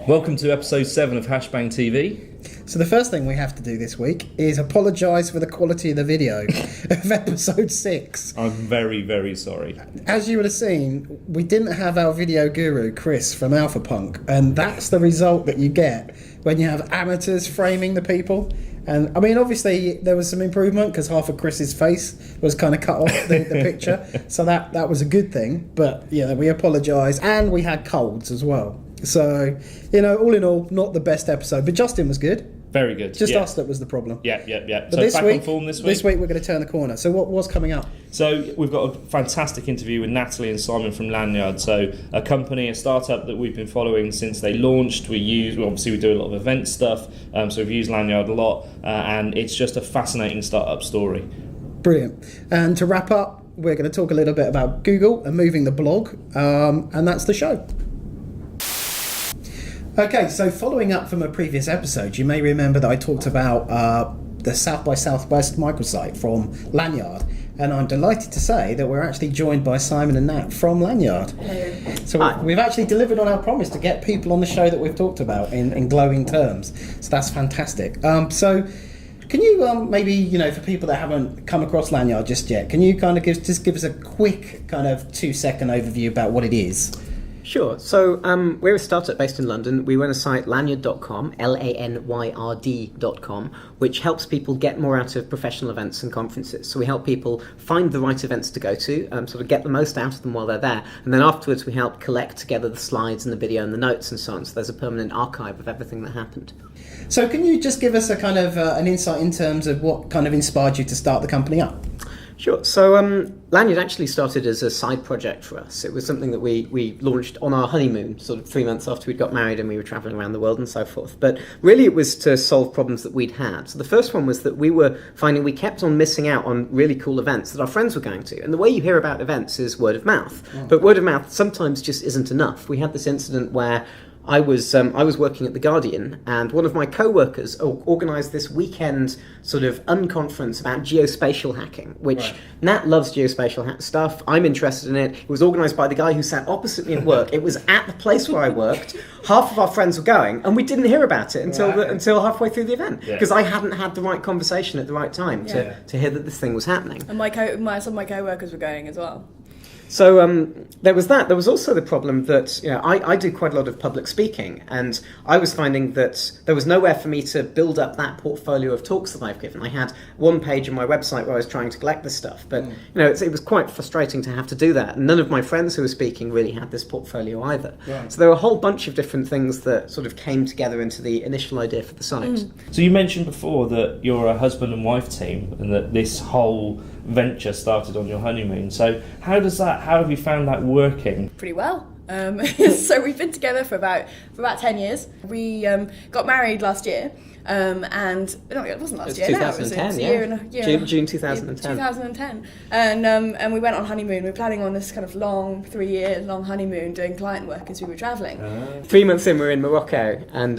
Welcome to episode 7 of HashBangTV. So the first thing we have to do this week is apologise for the quality of the video of episode 6. I'm very, very sorry. As you would have seen, we didn't have our video guru, Chris, from Alpha Punk, and that's the result that you get when you have amateurs framing the people. And I mean, obviously, there was some improvement because half of Chris's face was kind of cut off the picture, so that was a good thing. But yeah, we apologise, and we had colds as well. So, all in all, not the best episode, but Justin was good. Very good. Just us that was the problem. Yeah. But So this back week, on form this week? This week we're going to turn the corner. So what's coming up? So we've got a fantastic interview with Natalie and Simon from Lanyrd. So a startup that we've been following since they launched. We do a lot of event stuff. So we've used Lanyrd a lot, and it's just a fascinating startup story. Brilliant. And to wrap up, we're going to talk a little bit about Google and moving the blog, and that's the show. Okay, so following up from a previous episode, you may remember that I talked about the South by Southwest microsite from Lanyrd, and I'm delighted to say that we're actually joined by Simon and Nat from Lanyrd. Hello. So we've actually delivered on our promise to get people on the show that we've talked about in glowing terms. So that's fantastic. So can you maybe, for people that haven't come across Lanyrd just yet, can you kind of give us a quick kind of 2-second overview about what it is? Sure. So we're a startup based in London. We run a site, lanyard.com, LANYRD.com, which helps people get more out of professional events and conferences. So we help people find the right events to go to, sort of get the most out of them while they're there. And then afterwards, we help collect together the slides and the video and the notes and so on. So there's a permanent archive of everything that happened. So can you just give us a kind of an insight in terms of what kind of inspired you to start the company up? Sure. So Lanyrd actually started as a side project for us. It was something that we launched on our honeymoon, sort of 3 months after we'd got married and we were travelling around the world and so forth. But really it was to solve problems that we'd had. So the first one was that we were finding we kept on missing out on really cool events that our friends were going to. And the way you hear about events is word of mouth. But word of mouth sometimes just isn't enough. We had this incident where I was working at The Guardian, and one of my co-workers organised this weekend sort of unconference about geospatial hacking, which Nat loves geospatial stuff. I'm interested in it. It was organised by the guy who sat opposite me at work. It was at the place where I worked. Half of our friends were going, and we didn't hear about it until halfway through the event, because I hadn't had the right conversation at the right time to hear that this thing was happening. And some of my co-workers were going as well. So there was that. There was also the problem that I do quite a lot of public speaking, and I was finding that there was nowhere for me to build up that portfolio of talks that I've given. I had one page on my website where I was trying to collect this stuff, but it was quite frustrating to have to do that. And none of my friends who were speaking really had this portfolio either. Right. So there were a whole bunch of different things that sort of came together into the initial idea for the site. So you mentioned before that you're a husband and wife team, and that this whole venture started on your honeymoon. So how have you found that working? Pretty well. So we've been together for about 10 years. We got married last year, and no, it wasn't last year. 2010, it was a year and a year. June 2010. 2010, and we went on honeymoon. We were planning on this kind of 3-year long honeymoon, doing client work as we were travelling. 3 months in, we were in Morocco, and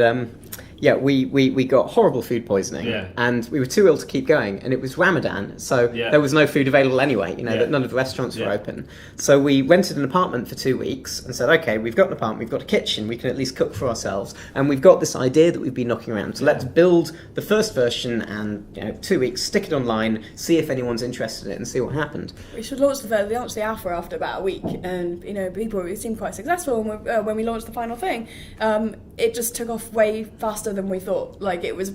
we got horrible food poisoning, and we were too ill to keep going, and it was Ramadan, so there was no food available anyway, that none of the restaurants were open. So we rented an apartment for 2 weeks and said, okay, we've got an apartment, we've got a kitchen, we can at least cook for ourselves, and we've got this idea that we've been knocking around, so let's build the first version and 2 weeks, stick it online, see if anyone's interested in it and see what happened. We should launch the alpha after about a week, and it seemed quite successful, and when we launched the final thing, it just took off way faster than we thought. Like it was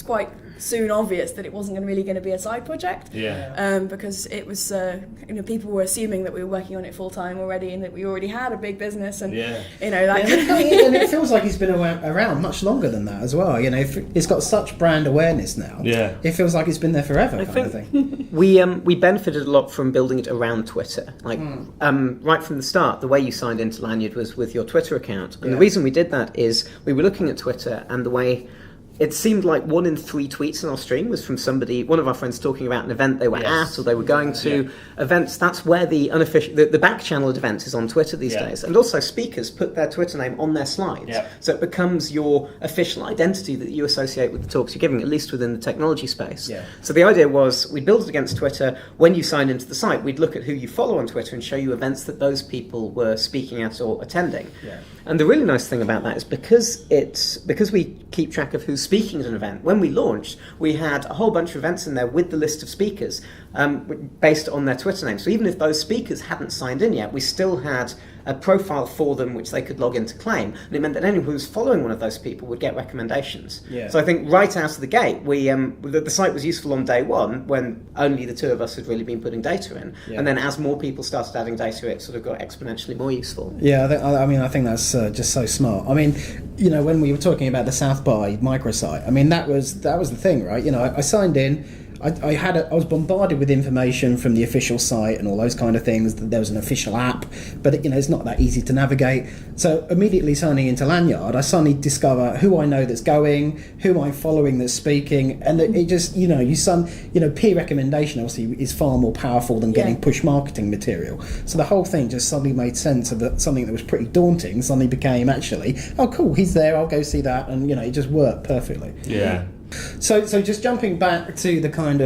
quite soon obvious that it wasn't really going to be a side project. Because it was people were assuming that we were working on it full time already, and that we already had a big business, and and it feels like he's been around much longer than that as well. It's got such brand awareness now. It feels like it's been there forever. I think we benefited a lot from building it around Twitter. Right from the start, the way you signed into Lanyrd was with your Twitter account, and the reason we did that is we were looking at Twitter and the way it seemed like 1 in 3 tweets in our stream was from one of our friends talking about an event they were at or they were going to. Events, that's where the unofficial, the back channel event is on Twitter these days. And also speakers put their Twitter name on their slides. So it becomes your official identity that you associate with the talks you're giving, at least within the technology space. So the idea was we'd build it against Twitter. When you signed into the site, we'd look at who you follow on Twitter and show you events that those people were speaking at or attending. And the really nice thing about that is because we keep track of who's speaking at an event, when we launched, we had a whole bunch of events in there with the list of speakers based on their Twitter name. So even if those speakers hadn't signed in yet, we still had a profile for them which they could log in to claim. And it meant that anyone who was following one of those people would get recommendations. So I think right out of the gate, the site was useful on day one when only the 2 of us had really been putting data in. And then as more people started adding data, it sort of got exponentially more useful. I think that's just so smart. I mean, when we were talking about the South by microsite, I mean, that was the thing, right? I signed in. I was bombarded with information from the official site and all those kind of things. There was an official app, but it's not that easy to navigate. So immediately signing into Lanyrd, I suddenly discover who I know that's going, who I'm following that's speaking, and it just peer recommendation obviously is far more powerful than getting push marketing material. So the whole thing just suddenly made sense of something that was pretty daunting. Suddenly became actually, oh cool, he's there, I'll go see that, and it just worked perfectly. So just jumping back to the kind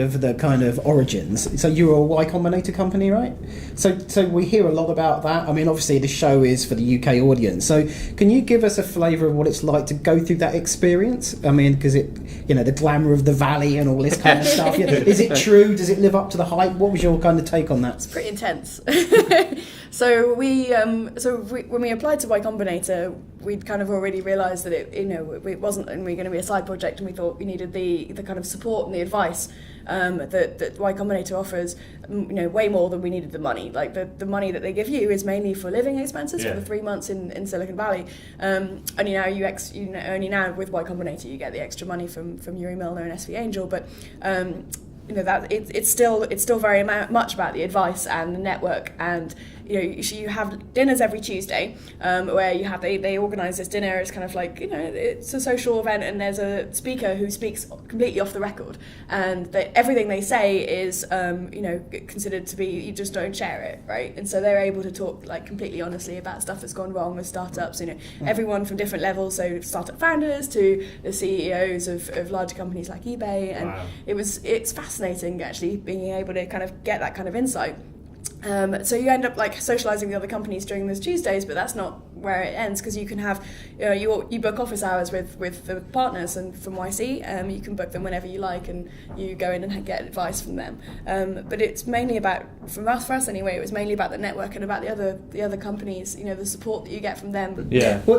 of origins. So you were a Y Combinator company, right? So we hear a lot about that. I mean, obviously the show is for the UK audience. So can you give us a flavour of what it's like to go through that experience? I mean, because the glamour of the valley and all this kind of stuff. Is it true? Does it live up to the hype? What was your kind of take on that? It's pretty intense. So when we applied to Y Combinator, we'd kind of already realised that it wasn't only going to be a side project, and we thought we needed the kind of support and the advice that Y Combinator offers, way more than we needed the money. Like the money that they give you is mainly for living expenses for the 3 months in Silicon Valley. Only now with Y Combinator you get the extra money from Yuri Milner and SV Angel, but that it's still very much about the advice and the network. And you have dinners every Tuesday where they organise this dinner. It's kind of like it's a social event, and there's a speaker who speaks completely off the record, and everything they say is considered to be, you just don't share it, right? And so they're able to talk like completely honestly about stuff that's gone wrong with startups. Everyone from different levels, so startup founders to the CEOs of larger companies like eBay, and it's fascinating actually being able to kind of get that kind of insight. So you end up like socialising with other companies during those Tuesdays, but that's not where it ends, because you can have you book office hours with the partners and from YC. You can book them whenever you like, and you go in and get advice from them. But it's mainly about, for us anyway, it was mainly about the network and about the other companies. The support that you get from them.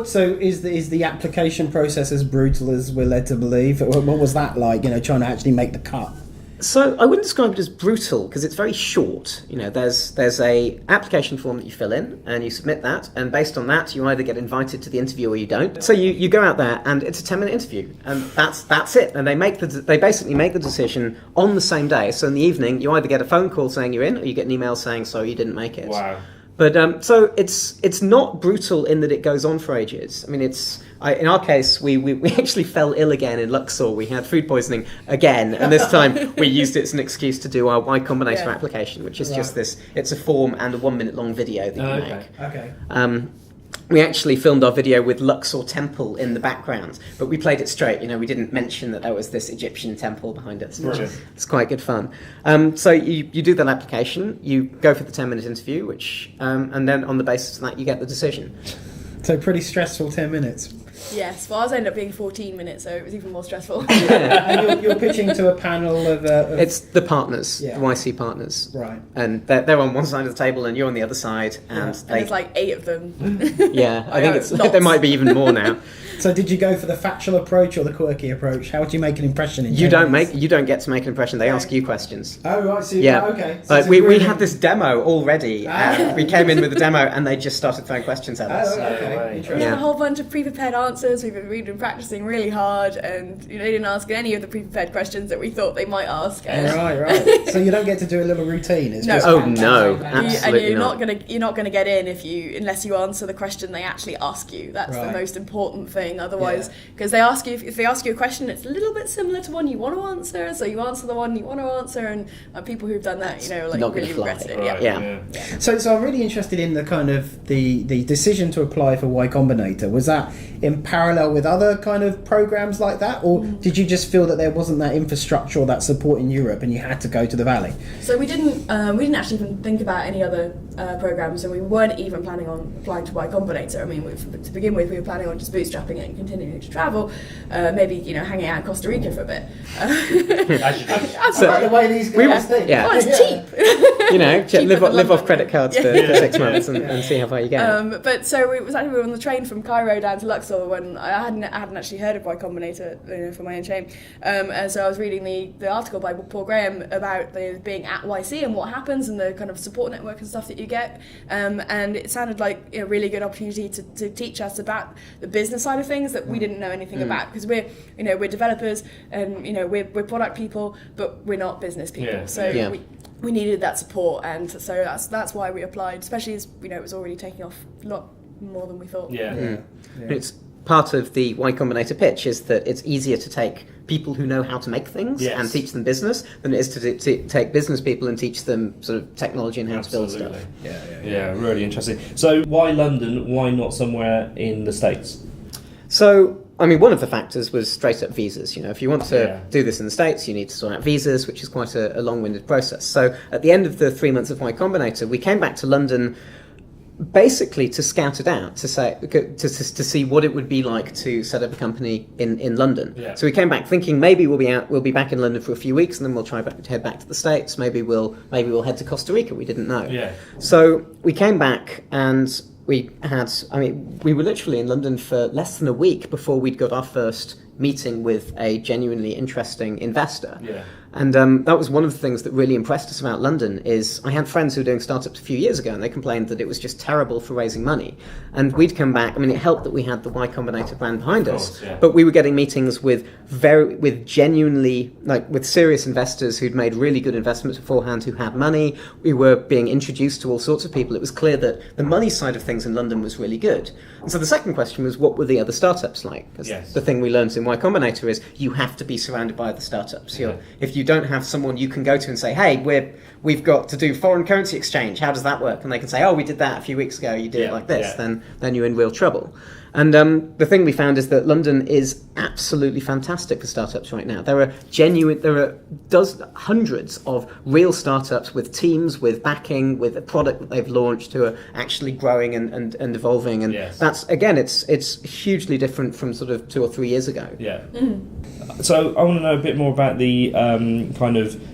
So is the application process as brutal as we're led to believe? What was that like? Trying to actually make the cut. So I wouldn't describe it as brutal because it's very short. There's a application form that you fill in and you submit that, and based on that you either get invited to the interview or you don't. So you go out there and it's a 10-minute interview, and that's it. And they basically make the decision on the same day. So in the evening you either get a phone call saying you're in, or you get an email saying sorry, you didn't make it. Wow. But so it's not brutal in that it goes on for ages. I mean, in our case, we actually fell ill again in Luxor. We had food poisoning again, and this time we used it as an excuse to do our Y Combinator application, which is just this. It's a form and a 1-minute long video that you make. Okay. We actually filmed our video with Luxor Temple in the background, but we played it straight. We didn't mention that there was this Egyptian temple behind us. It's quite good fun. So you do that application, you go for the 10-minute interview, and then on the basis of that you get the decision. So pretty stressful 10 minutes. Yes, well, ours ended up being 14 minutes, so it was even more stressful. And you're pitching to a panel of... It's the partners, the YC partners. Right. And they're on one side of the table and you're on the other side. And there's like 8 of them. I think there might be even more now. So did you go for the factual approach or the quirky approach? How would you make an impression? You don't get to make an impression. They ask you questions. Oh right, so okay. So we had this demo already. We came in with the demo and they just started throwing questions at us. Oh, okay. We had a whole bunch of pre-prepared answers. We've been practicing really hard, and they didn't ask any of the pre-prepared questions that we thought they might ask. Right. So you don't get to do a little routine. It's just no, absolutely and you're not gonna get in unless you answer the question they actually ask you. That's the most important thing. thing. Otherwise, because they ask you if they ask you a question, it's a little bit similar to one you want to answer, so you answer the one you want to answer, and people who've done that, like not really gonna regret fly. it. Right, Yeah. So I'm really interested in the kind of the decision to apply for Y Combinator. Was that in parallel with other kind of programs like that, or did you just feel that there wasn't that infrastructure or that support in Europe, and you had to go to the Valley? So we didn't actually even think about any other programs, and we weren't even planning on applying to Y Combinator. I mean, to begin with, we were planning on just bootstrapping it and continuing to travel, maybe hanging out in Costa Rica for a bit. So, by the way, these guys think. Yeah. Oh, it's cheap. live off credit cards for 6 months and see how far you get. But so we were on the train from Cairo down to Luxor when I hadn't actually heard of Y Combinator, for my own shame. And so I was reading the article by Paul Graham about being at YC and what happens and the kind of support network and stuff that you get. And it sounded like a really good opportunity to teach us about the business side of things that we didn't know anything about, because we're developers and we're product people, but we're not business people. Yeah. So we needed that support, and so that's why we applied, especially as it was already taking off a lot more than we thought. It's part of the Y Combinator pitch is that it's easier to take people who know how to make things and teach them business than it is to take business people and teach them sort of technology and how to build stuff. Yeah, really interesting. So why London? Why not somewhere in the States? So, I mean, one of the factors was straight up visas. If you want to do this in the States, you need to sort out visas, which is quite a long-winded process. So at the end of the 3 months of Y Combinator, we came back to London basically to scout it out, to see what it would be like to set up a company in London. So we came back thinking maybe we'll be back in London for a few weeks, and then we'll head back to the States. Maybe we'll head to Costa Rica. We didn't know. So we came back, and we were literally in London for less than a week before we'd got our first meeting with a genuinely interesting investor. And that was one of the things that really impressed us about London. Is I had friends who were doing startups a few years ago, and they complained that it was just terrible for raising money. And we'd come back. I mean, it helped that we had the Y Combinator brand behind us, but we were getting meetings with genuinely, with serious investors who'd made really good investments beforehand, who had money. We were being introduced to all sorts of people. It was clear that the money side of things in London was really good. And so the second question was, what were the other startups like? Because the thing we learned in Y Combinator is you have to be surrounded by other startups. If you don't have someone you can go to and say, hey, we've got to do foreign currency exchange, how does that work? And they can say, oh, we did that a few weeks ago, you did it like this, then you're in real trouble. And the thing we found is that London is absolutely fantastic for startups right now. There are hundreds of real startups with teams, with backing, with a product that they've launched, who are actually growing and evolving. And that's, again, it's hugely different from sort of 2 or 3 years ago. So I want to know a bit more about the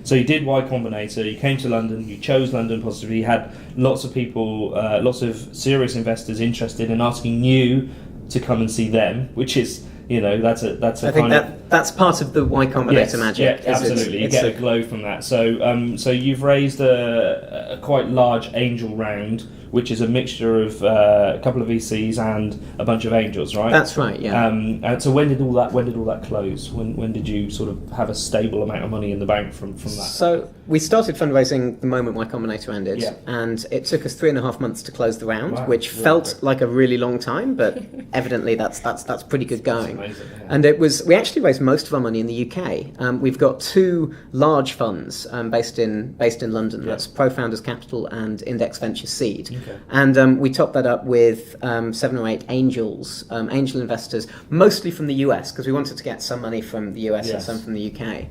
so you did Y Combinator, you came to London, you chose London positively, you had lots of people, lots of serious investors interested in asking you to come and see them, which is, that's a I think that's part of the Y Combinator magic. Yeah, absolutely. You get a glow from that. So you've raised a quite large angel round, which is a mixture of a couple of VCs and a bunch of angels, right? That's right. Yeah. And so when did all that close? When did you sort of have a stable amount of money in the bank from that? So we started fundraising the moment Y Combinator ended, and it took us 3.5 months to close the round, which felt like a really long time, but evidently that's pretty good going. That's amazing, And we actually raised most of our money in the UK. We've got 2 large funds based in London. That's Pro Founders Capital and Index Venture Seed. Okay. And we topped that up with 7 or 8 angel investors, mostly from the US, because we wanted to get some money from the US and some from the UK.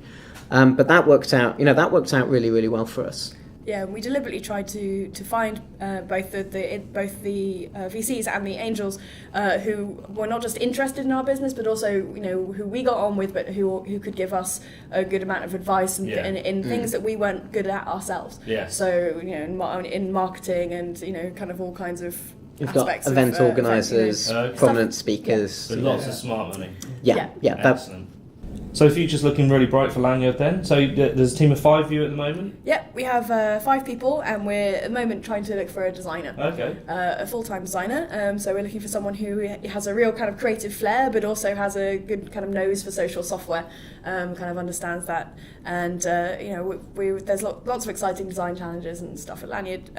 But that worked out. Really, really well for us. Yeah, we deliberately tried to find both the VCs and the angels who were not just interested in our business, but also who we got on with, but who could give us a good amount of advice and in things that we weren't good at ourselves. So in marketing and kind of all kinds of. You've got event organisers, prominent speakers. With lots of smart money. Yeah. Excellent. So the future's looking really bright for Lanyrd then. So there's a team of 5 of you at the moment? Yep, we have 5 people, and we're at the moment trying to look for a designer. Okay. A full-time designer. So we're looking for someone who has a real kind of creative flair, but also has a good kind of nose for social software, kind of understands that. And, there's lots of exciting design challenges and stuff at Lanyrd.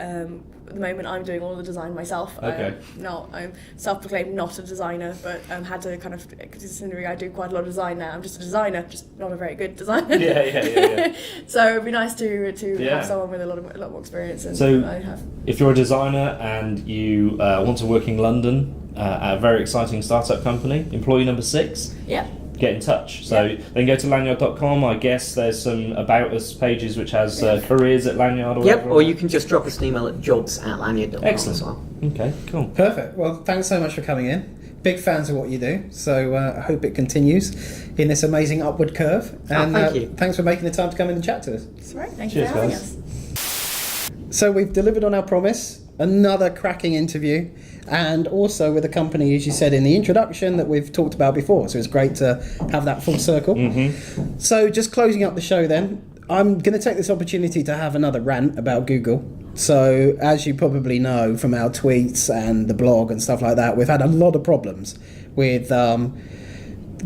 at the moment I'm doing all the design myself. Okay. I'm self-proclaimed not a designer, but had to kind of, considering I do quite a lot of design now, I'm just a designer, just not a very good designer. Yeah. So it'd be nice to have someone with a lot more experience than So I have. if you're a designer and you want to work in London at a very exciting startup company, employee number 6, Yeah. get in touch. So then go to lanyard.com. I guess there's some about us pages which has careers at Lanyard or Yep, whatever. or you can just drop us an email at jobs@lanyard.com Excellent. as well. Okay, cool. Perfect. Well, thanks so much for coming in. Big fans of what you do, so I hope it continues in this amazing upward curve. And thank you. Thanks for making the time to come in and chat to us. That's right. Thank you Cheers, for having guys. us. So we've delivered on our promise. Another cracking interview, and also with a company, as you said in the introduction, that we've talked about before. So it's great to have that full circle. Mm-hmm. So just closing up the show then, I'm going to take this opportunity to have another rant about Google. So as you probably know from our tweets and the blog and stuff like that, we've had a lot of problems with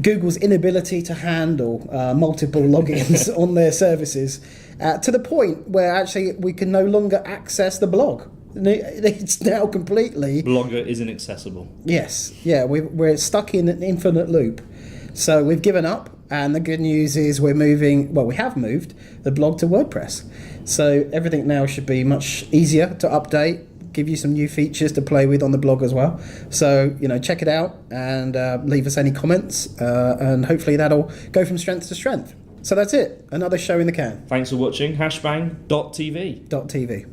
Google's inability to handle multiple logins on their services to the point where actually we can no longer access the blog. It's now completely... Blogger isn't accessible. Yes, yeah, we're stuck in an infinite loop. So we've given up, and the good news is we have moved the blog to WordPress. So everything now should be much easier to update, give you some new features to play with on the blog as well. So, check it out and leave us any comments, and hopefully that'll go from strength to strength. So that's it, another show in the can. Thanks for watching HashBangTV. .tv.